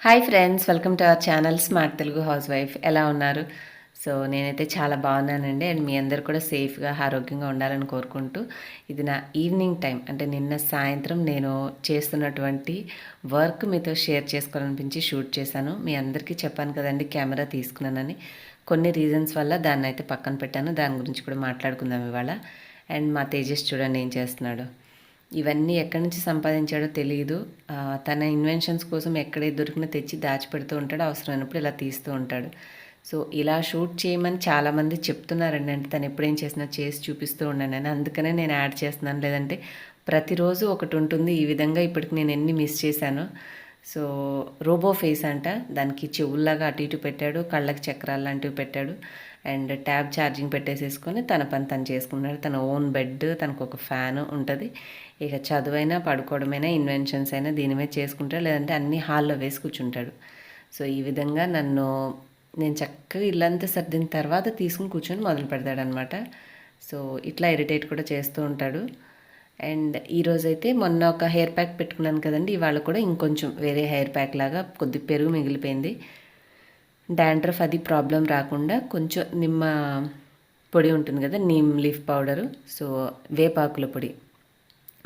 Hi friends, welcome to our channel smart Telugu house wife. ఎలా ఉన్నారు? So నేనైతే చాలా బాగున్నానండి. అండ్ మీ అందరు కూడా సేఫ్గా ఆరోగ్యంగా ఉండాలని కోరుకుంటూ, ఇది నా ఈవినింగ్ టైం, అంటే నిన్న సాయంత్రం నేను చేస్తున్నటువంటి వర్క్ మీతో షేర్ చేసుకోవాలనిపించి షూట్ చేశాను. మీ అందరికీ చెప్పాను కదండి కెమెరా తీసుకున్నానని. కొన్ని రీజన్స్ వల్ల దాన్ని అయితే పక్కన పెట్టాను. దాని గురించి కూడా మాట్లాడుకుందాం ఇవాళ. అండ్ మా తేజస్ చూడండి ఏం చేస్తున్నాడు. ఇవన్నీ ఎక్కడి నుంచి సంపాదించాడో తెలియదు. తన ఇన్వెన్షన్స్ కోసం ఎక్కడే దొరికినా తెచ్చి దాచిపెడుతూ ఉంటాడు. అవసరమైనప్పుడు ఇలా తీస్తూ ఉంటాడు. సో ఇలా షూట్ చేయమని చాలామంది చెప్తున్నారండి. అంటే తను ఎప్పుడేం చేసినా చేసి చూపిస్తూ ఉండండి అని. అందుకనే నేను యాడ్ చేస్తున్నాను. లేదంటే ప్రతిరోజు ఒకటి ఉంటుంది. ఈ విధంగా ఇప్పటికి నేను ఎన్ని మిస్ చేశాను. సో రోబో ఫేస్ అంట, దానికి చెవుల్లాగా అటు ఇటు పెట్టాడు, కళ్ళకి చక్రాలు లాంటివి పెట్టాడు. అండ్ ట్యాబ్ ఛార్జింగ్ పెట్టేసేసుకొని తన పని తను చేసుకున్నాడు. తన ఓన్ బెడ్, తనకు ఒక ఫ్యాన్ ఉంటుంది. ఇక చదువైనా పడుకోవడమైనా ఇన్వెన్షన్స్ అయినా దీని మీద చేసుకుంటాడు. లేదంటే అన్ని హాల్లో వేసి కూర్చుంటాడు. సో ఈ విధంగా నేను చక్కగా ఇల్లంతా సర్దిన తర్వాత తీసుకుని కూర్చొని మొదలు పెడతాడనమాట. సో ఇట్లా ఇరిటేట్ కూడా చేస్తూ ఉంటాడు. అండ్ ఈరోజైతే మొన్న ఒక హెయిర్ ప్యాక్ పెట్టుకున్నాను కదండి, ఇవాళ కూడా ఇంకొంచెం వేరే హెయిర్ ప్యాక్ లాగా కొద్ది పెరుగు మిగిలిపోయింది. డాండ్రఫ్ అది ప్రాబ్లం రాకుండా కొంచెం నిమ్మ పొడి ఉంటుంది కదా, నీమ్ లీఫ్ పౌడరు, సో వేపాకుల పొడి,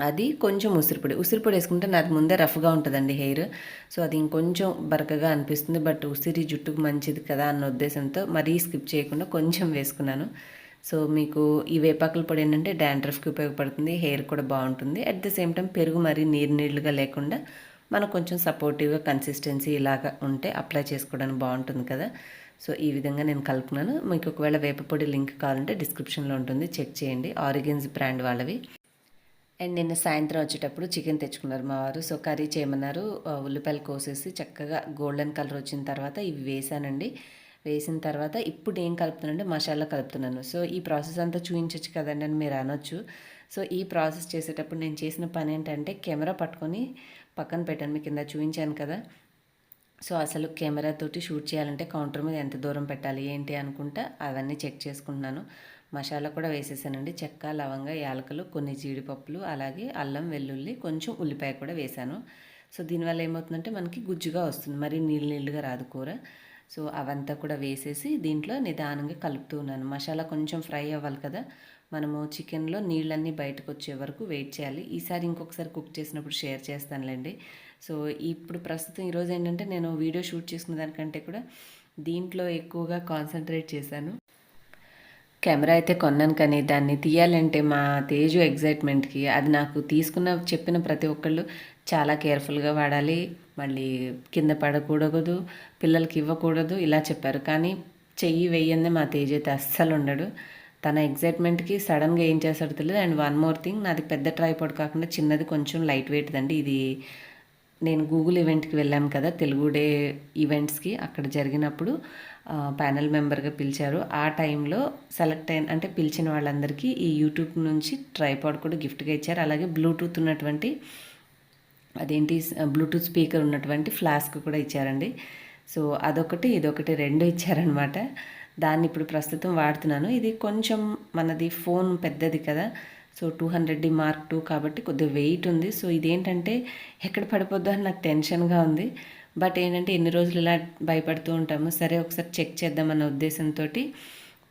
అది కొంచెం ఉసిరిపొడి వేసుకుంటే నాకు ముందే రఫ్గా ఉంటుందండి హెయిర్. సో అది ఇంకొంచెం బరకగా అనిపిస్తుంది. బట్ ఉసిరి జుట్టుకు మంచిది కదా అన్న ఉద్దేశంతో మరీ స్కిప్ చేయకుండా కొంచెం వేసుకున్నాను. సో మీకు ఈ వేపాకుల పొడి ఏంటంటే డాండ్రఫ్కి ఉపయోగపడుతుంది, హెయిర్ కూడా బాగుంటుంది. అట్ ద సేమ్ టైం పెరుగు మరీ నీళ్ళుగా లేకుండా మనకు కొంచెం సపోర్టివ్గా కన్సిస్టెన్సీ ఇలాగా ఉంటే అప్లై చేసుకోవడానికి బాగుంటుంది కదా. సో ఈ విధంగా నేను కలుపుకున్నాను. మీకు ఒకవేళ వేపపొడి లింక్ కావాలంటే డిస్క్రిప్షన్లో ఉంటుంది, చెక్ చేయండి. ఆరిగెన్స్ బ్రాండ్ వాళ్ళవి. అండ్ నిన్న సాయంత్రం వచ్చేటప్పుడు చికెన్ తెచ్చుకున్నారు మా వారు. సో కర్రీ చేయమన్నారు. ఉల్లిపాయలు కోసేసి చక్కగా గోల్డెన్ కలర్ వచ్చిన తర్వాత ఇవి వేసానండి. వేసిన తర్వాత ఇప్పుడు ఏం కలుపుతున్నానంటే మసాలా కలుపుతున్నాను. సో ఈ ప్రాసెస్ అంతా చూపించవచ్చు కదండి అని మీరు అనొచ్చు. సో ఈ ప్రాసెస్ చేసేటప్పుడు నేను చేసిన పని ఏంటంటే కెమెరా పట్టుకొని పక్కన పెట్టాను. మీకు కింద చూపించాను కదా. సో అసలు కెమెరాతోటి షూట్ చేయాలంటే కౌంటర్ మీద ఎంత దూరం పెట్టాలి ఏంటి అనుకుంటా అవన్నీ చెక్ చేసుకుంటున్నాను. మసాలా కూడా వేసేసానండి. చెక్క, లవంగ, యాలకులు, కొన్ని జీడిపప్పులు, అలాగే అల్లం, వెల్లుల్లి, కొంచెం ఉల్లిపాయ కూడా వేశాను. సో దీనివల్ల ఏమవుతుందంటే మనకి గుజ్జుగా వస్తుంది, మరి నీళ్ళుగా రాదు కూర. సో అవంతా కూడా వేసేసి దీంట్లో నిదానంగా కలుపుతూ ఉన్నాను. మసాలా కొంచెం ఫ్రై అవ్వాలి కదా, మనము చికెన్లో నీళ్ళన్నీ బయటకు వచ్చే వరకు వెయిట్ చేయాలి. ఈసారి ఇంకొకసారి కుక్ చేసినప్పుడు షేర్ చేస్తానులేండి. సో ఇప్పుడు ప్రస్తుతం ఈరోజు ఏంటంటే నేను వీడియో షూట్ చేసుకున్న దానికంటే కూడా దీంట్లో ఎక్కువగా కాన్సన్ట్రేట్ చేశాను. కెమెరా అయితే కొన్నాను, కానీ దాన్ని తీయాలంటే మా తేజు ఎగ్జైట్మెంట్కి అది నాకు చెప్పిన ప్రతి ఒక్కళ్ళు చాలా కేర్ఫుల్గా వాడాలి, మళ్ళీ కింద పడకూడదు, పిల్లలకి ఇవ్వకూడదు ఇలా చెప్పారు. కానీ చెయ్యి వేయందే మా తేజు అయితే అస్సలు ఉండడు. తన ఎగ్జైట్మెంట్కి సడన్గా ఏం చేస్తాడో తెలియదు. అండ్ వన్ మోర్ థింగ్, నాది పెద్ద ట్రైపాడ్ కాకుండా చిన్నది, కొంచెం లైట్ వెయిట్ అండి. ఇది నేను గూగుల్ ఈవెంట్కి వెళ్ళాను కదా, తెలుగు డే ఈవెంట్స్కి, అక్కడ జరిగినప్పుడు ప్యానెల్ మెంబర్గా పిలిచారు. ఆ టైంలో సెలెక్ట్ అయిన, అంటే పిలిచిన వాళ్ళందరికీ ఈ యూట్యూబ్ నుంచి ట్రైపాడ్ కూడా గిఫ్ట్గా ఇచ్చారు. అలాగే బ్లూటూత్ ఉన్నటువంటి బ్లూటూత్ స్పీకర్ ఉన్నటువంటి ఫ్లాస్క్ కూడా ఇచ్చారండి. సో అదొకటి ఇదొకటి రెండు ఇచ్చారనమాట. దాన్ని ఇప్పుడు ప్రస్తుతం వాడుతున్నాను. ఇది కొంచెం మనది ఫోన్ పెద్దది కదా, సో 200D Mark II కాబట్టి కొద్దిగా వెయిట్ ఉంది. సో ఇదేంటంటే ఎక్కడ పడిపోద్దో అని నాకు టెన్షన్గా ఉంది. బట్ ఏంటంటే ఎన్ని రోజులు ఇలా భయపడుతూ ఉంటాము, సరే ఒకసారి చెక్ చేద్దామన్న ఉద్దేశంతో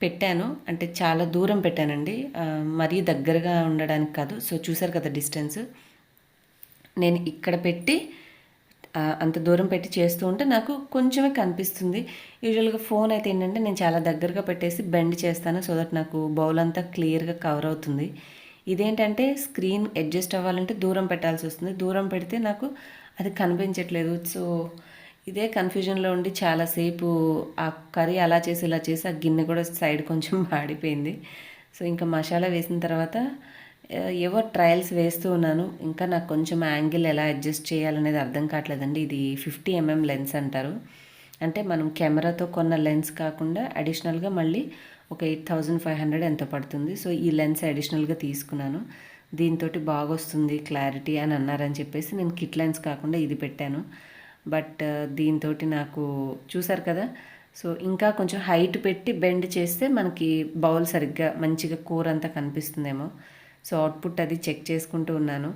పెట్టాను. అంటే చాలా దూరం పెట్టానండి, మరీ దగ్గరగా ఉండడానికి కాదు. సో చూసారు కదా డిస్టెన్స్, నేను ఇక్కడ పెట్టి అంత దూరం పెట్టి చేస్తూ ఉంటే నాకు కొంచెమే కనిపిస్తుంది. యూజువల్గా ఫోన్ అయితే ఏంటంటే నేను చాలా దగ్గరగా పెట్టేసి బెండ్ చేస్తాను, సో దట్ నాకు బౌల్ అంతా క్లియర్గా కవర్ అవుతుంది. ఇదేంటంటే స్క్రీన్ అడ్జస్ట్ అవ్వాలంటే దూరం పెట్టాల్సి వస్తుంది. దూరం పెడితే నాకు అది కనిపించట్లేదు. సో ఇదే కన్ఫ్యూజన్లో ఉండి చాలాసేపు ఆ కర్రీ అలా చేసి ఇలా చేసి ఆ గిన్నె కూడా సైడ్ కొంచెం మాడిపోయింది. సో ఇంకా మసాలా వేసిన తర్వాత ఏవో ట్రయల్స్ వేస్తూ ఉన్నాను. ఇంకా నాకు కొంచెం యాంగిల్ ఎలా అడ్జస్ట్ చేయాలనేది అర్థం కావట్లేదండి. ఇది 50mm లెన్స్ అంటారు. అంటే మనం కెమెరాతో కొన్న లెన్స్ కాకుండా అడిషనల్గా మళ్ళీ ఒక 8500 ఎంతో పడుతుంది. సో ఈ లెన్స్ అడిషనల్గా తీసుకున్నాను. దీంతో బాగా వస్తుంది క్లారిటీ అని అన్నారని చెప్పేసి నేను కిట్ లెన్స్ కాకుండా ఇది పెట్టాను. బట్ దీంతో నాకు చూసారు కదా. సో ఇంకా కొంచెం హైట్ పెట్టి బెండ్ చేస్తే మనకి బౌల్ సరిగ్గా మంచిగా కూర అంతా కనిపిస్తుందేమో. సో అవుట్పుట్ అది చెక్ చేసుకుంటూ ఉన్నాను.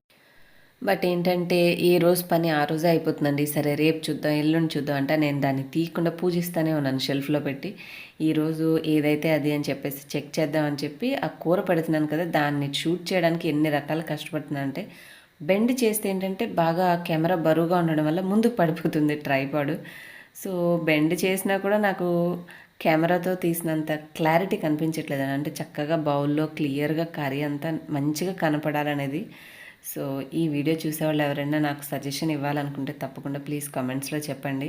బట్ ఏంటంటే ఏ రోజు పని ఆ రోజే అయిపోతుందండి. సరే రేపు చూద్దాం, ఎల్లుండి చూద్దాం అంటే నేను దాన్ని తీయకుండా పూజిస్తూనే ఉన్నాను షెల్ఫ్‌లో పెట్టి. ఈరోజు ఏదైతే అది అని చెప్పేసి చెక్ చేద్దాం అని చెప్పి ఆ కూర పెడుతున్నాను కదా! దాన్ని షూట్ చేయడానికి ఎన్ని రకాలు కష్టపడుతున్నానంటే బెండ్ చేస్తే ఏంటంటే బాగా కెమెరా బరువుగా ఉండడం వల్ల ముందుకు పడిపోతుంది ట్రైపాడ్. సో, బెండ్ చేసినా కూడా నాకు కెమెరాతో తీసినంత క్లారిటీ కనిపించట్లేదండి. అంటే చక్కగా బౌల్‌లో క్లియర్‌గా కర్రీ అంతా మంచిగా కనపడాలనేది. సో, ఈ వీడియో చూసేవాళ్ళు ఎవరైనా నాకు సజెషన్ ఇవ్వాలనుకుంటే తప్పకుండా ప్లీజ్ కామెంట్స్‌లో చెప్పండి.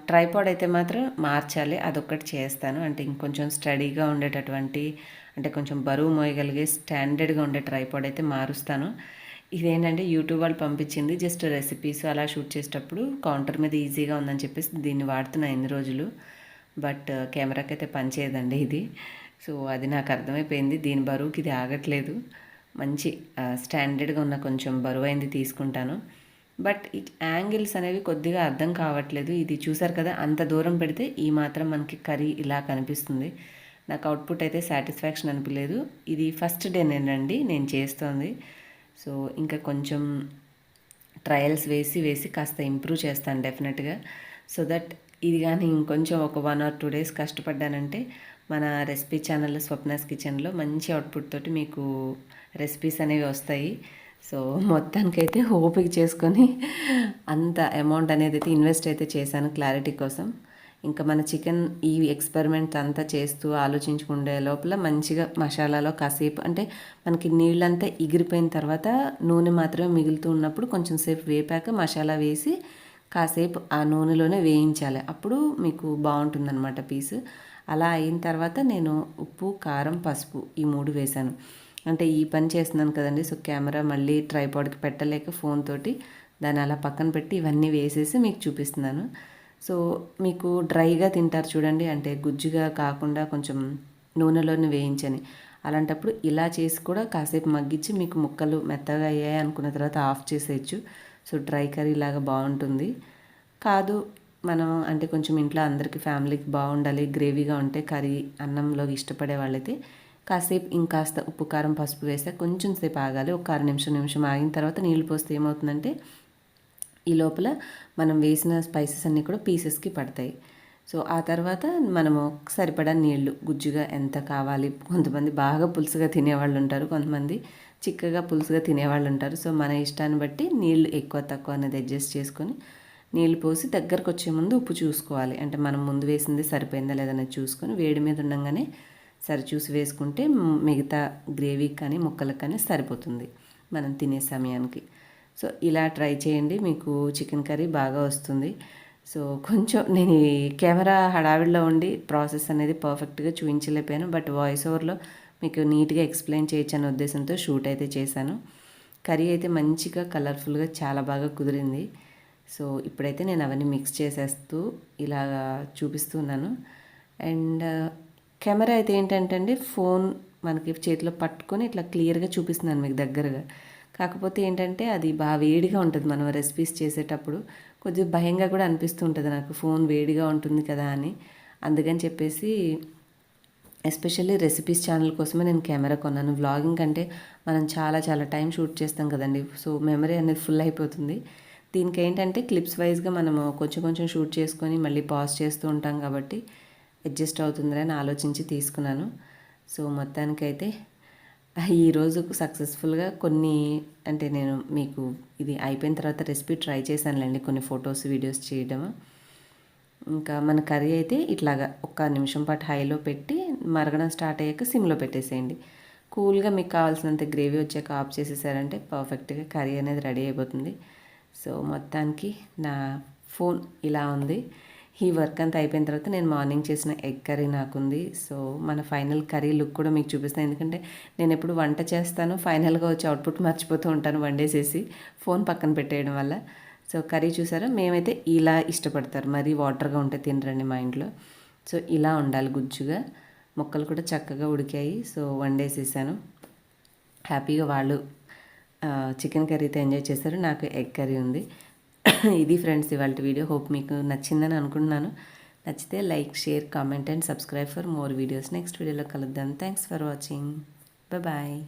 ట్రైపాడ్ అయితే మాత్రం మార్చాలి. అదొక్కటి చేస్తాను. అంటే ఇంకొంచెం స్టడీగా ఉండేటటువంటి అంటే కొంచెం బరువు మోయగలిగే స్టాండర్డ్‌గా ఉండే ట్రైపాడ్ అయితే మారుస్తాను. ఇదేంటంటే యూట్యూబ్ వాళ్ళు పంపించింది. జస్ట్ రెసిపీస్ అలా షూట్ చేసేటప్పుడు కౌంటర్ మీద ఈజీగా ఉందని చెప్పేసి దీన్ని వాడుతున్నా ఇన్ని రోజులు. బట్ కెమెరాకైతే పనిచేయదండి ఇది. సో, అది నాకు అర్థమైపోయింది. దీని బరువుకి ఇది ఆగట్లేదు. మంచి స్టాండర్డ్‌గా ఉన్న కొంచెం బరువైంది తీసుకుంటాను. బట్ ఈ యాంగిల్స్ అనేవి కొద్దిగా అర్థం కావట్లేదు. ఇది చూసారు కదా! అంత దూరం పెడితే ఈ మాత్రం మనకి కర్రీ ఇలా కనిపిస్తుంది. నాకు అవుట్‌పుట్ అయితే సాటిస్ఫాక్షన్ అనిపియలేదు. ఇది ఫస్ట్ డేనేనండి నేను చేస్తోంది. సో, ఇంకా కొంచెం ట్రయల్స్ వేసి కాస్త ఇంప్రూవ్ చేస్తాను డెఫినెట్‌గా. సో దట్ ఇది గానీ ఇంకొంచెం ఒక 1 ఆర్ 2 డేస్ కష్టపడ్డానంటే మన రెసిపీ ఛానల్ స్వప్నాస్ కిచెన్‌లో మంచి అవుట్‌పుట్ తోటి మీకు రెసిపీస్ అనేవి వస్తాయి. సో, మొత్తానికైతే ఓపిక చేసుకొని అంత అమౌంట్ అనేది అయితే ఇన్వెస్ట్ అయితే చేశాను క్లారిటీ కోసం. ఇంకా మన చికెన్ ఈ ఎక్స్పెరిమెంట్ అంతా చేస్తూ ఆలోచించుకుండే లోపల మంచిగా మసాలాలో కాసేపు అంటే మనకి నీళ్ళంతా ఎగిరిపోయిన తర్వాత నూనె మాత్రమే మిగులుతూ ఉన్నప్పుడు కొంచెం సేపు వేపాక మసాలా వేసి కాసేపు ఆ నూనెలోనే వేయించాలి. అప్పుడు మీకు బాగుంటుందన్నమాట పీసు. అలా అయిన తర్వాత నేను ఉప్పు, కారం, పసుపు ఈ 3 వేశాను. అంటే ఈ పని చేస్తున్నాను కదండి. సో, కెమెరా మళ్ళీ ట్రైపాడ్‌కి పెట్టలేక ఫోన్ తోటి దాన్ని అలా పక్కన పెట్టి ఇవన్నీ వేసేసి మీకు చూపిస్తున్నాను. సో, మీకు డ్రైగా తింటారు చూడండి. అంటే గుజ్జుగా కాకుండా కొంచెం నూనెలోనే వేయించని. అలాంటప్పుడు ఇలా చేసి కూడా కాసేపు మగ్గించి మీకు ముక్కలు మెత్తగా అయ్యాయి అనుకున్న తర్వాత ఆఫ్ చేసేయచ్చు. సో, డ్రై కర్రీ లాగా బాగుంటుంది. కాదు మనం అంటే కొంచెం ఇంట్లో అందరికీ ఫ్యామిలీకి బాగుండాలి, గ్రేవీగా ఉంటే కర్రీ అన్నంలో ఇష్టపడే వాళ్ళైతే కాసేపు ఇంకాస్త ఉప్పు, కారం, పసుపు వేస్తే కొంచెం సేపు ఆగాలి. ఒక అర నిమిషం ఆగిన తర్వాత నీళ్లు పోస్తే ఏమవుతుందంటే ఈ లోపల మనం వేసిన స్పైసెస్ అన్నీ కూడా పీసెస్కి పడతాయి. సో, ఆ తర్వాత మనము సరిపడా నీళ్లు గుజ్జుగా ఎంత కావాలి. కొంతమంది బాగా పులుసుగా తినేవాళ్ళు ఉంటారు. కొంతమంది చిక్కగా పులుసుగా తినేవాళ్ళు ఉంటారు. సో, మన ఇష్టాన్ని బట్టి నీళ్లు ఎక్కువ తక్కువ అనేది అడ్జస్ట్ చేసుకొని నీళ్లు పోసి దగ్గరకు వచ్చే ముందు ఉప్పు చూసుకోవాలి. అంటే మనం ముందు వేసింది సరిపోయిందా లేదనేది చూసుకొని వేడి మీద ఉండంగానే సరిచూసి వేసుకుంటే మిగతా గ్రేవీకి కానీ ముక్కలకు కానీ సరిపోతుంది మనం తినే సమయానికి. సో, ఇలా ట్రై చేయండి. మీకు చికెన్ కర్రీ బాగా వస్తుంది. సో, కొంచెం నేను ఈ కెమెరా హడావిడిలో ఉండి ప్రాసెస్ అనేది పర్ఫెక్ట్‌గా చూపించలేకపోయాను. బట్ వాయిస్ ఓవర్‌లో మీకు నీట్‌గా ఎక్స్‌ప్లెయిన్ చేయొచ్చనే ఉద్దేశంతో షూట్ అయితే చేశాను. కర్రీ అయితే మంచిగా కలర్ఫుల్‌గా చాలా బాగా కుదిరింది. సో, ఇప్పుడైతే నేను అవన్నీ మిక్స్ చేసేస్తూ ఇలాగా చూపిస్తున్నాను. అండ్ కెమెరా అయితే ఏంటంటే అండి ఫోన్ మనకి చేతిలో పట్టుకొని ఇట్లా క్లియర్‌గా చూపిస్తున్నాను మీకు దగ్గరగా. కాకపోతే ఏంటంటే అది బాగా వేడిగా ఉంటుంది మనం రెసిపీస్ చేసేటప్పుడు. కొద్దిగా భయంగా కూడా అనిపిస్తూ ఉంటుంది నాకు ఫోన్ వేడిగా ఉంటుంది కదా అని. అందుకని చెప్పేసి ఎస్పెషల్లీ రెసిపీస్ ఛానల్ కోసమే నేను కెమెరా కొన్నాను. వ్లాగింగ్ అంటే మనం చాలా చాలా టైం షూట్ చేస్తాం కదండీ. సో, మెమరీ అనేది ఫుల్ అయిపోతుంది. దీనికి ఏంటంటే క్లిప్స్ వైస్‌గా మనము కొంచెం కొంచెం షూట్ చేసుకొని మళ్ళీ పాజ్ చేస్తూ ఉంటాం కాబట్టి అడ్జస్ట్ అవుతుందని ఆలోచించి తీసుకున్నాను. సో, మొత్తానికైతే ఈరోజు సక్సెస్ఫుల్గా కొన్ని అంటే నేను మీకు ఇది అయిపోయిన తర్వాత రెసిపీ ట్రై చేశానులేండి. కొన్ని ఫొటోస్, వీడియోస్ చేయడం. ఇంకా మన కర్రీ అయితే ఇట్లాగా ఒక్క నిమిషం పాటు హైలో పెట్టి మరగడం స్టార్ట్ అయ్యాక సిమ్లో పెట్టేసేయండి. కూల్గా మీకు కావాల్సినంత గ్రేవీ వచ్చాక ఆఫ్ చేసేసారంటే పర్ఫెక్ట్గా కర్రీ అనేది రెడీ అయిపోతుంది. సో, మొత్తానికి నా ఫోన్ ఇలా ఉంది. ఈ వర్క్ అంతా అయిపోయిన తర్వాత నేను మార్నింగ్ చేసిన ఎగ్ కర్రీ నాకుంది. సో, మన ఫైనల్ కర్రీ లుక్ కూడా మీకు చూపిస్తాను. ఎందుకంటే నేను ఎప్పుడు వంట చేస్తాను ఫైనల్గా వచ్చే అవుట్పుట్ మర్చిపోతూ ఉంటాను వండేసేసి ఫోన్ పక్కన పెట్టేయడం వల్ల. సో, కర్రీ చూసారా మేమైతే ఇలా ఇష్టపడతారు. మరీ వాటర్గా ఉంటే తినరండి మా ఇంట్లో. సో, ఇలా ఉండాలి గుజ్జుగా. ముక్కలు కూడా చక్కగా ఉడికాయి. సో, వండేసేసాను. హ్యాపీగా వాళ్ళు చికెన్ కర్రీతో ఎంజాయ్ చేశారు. నాకు ఎగ్ కర్రీ ఉంది. ఇది ఫ్రెండ్స్ ఇవాల్టి వీడియో. హోప్ మీకు నచ్చిందని అనుకుంటున్నాను. నచ్చితే like, share, comment and subscribe for more videos. Next వీడియోలో కలుద్దాం. Thanks for watching. బాయ్.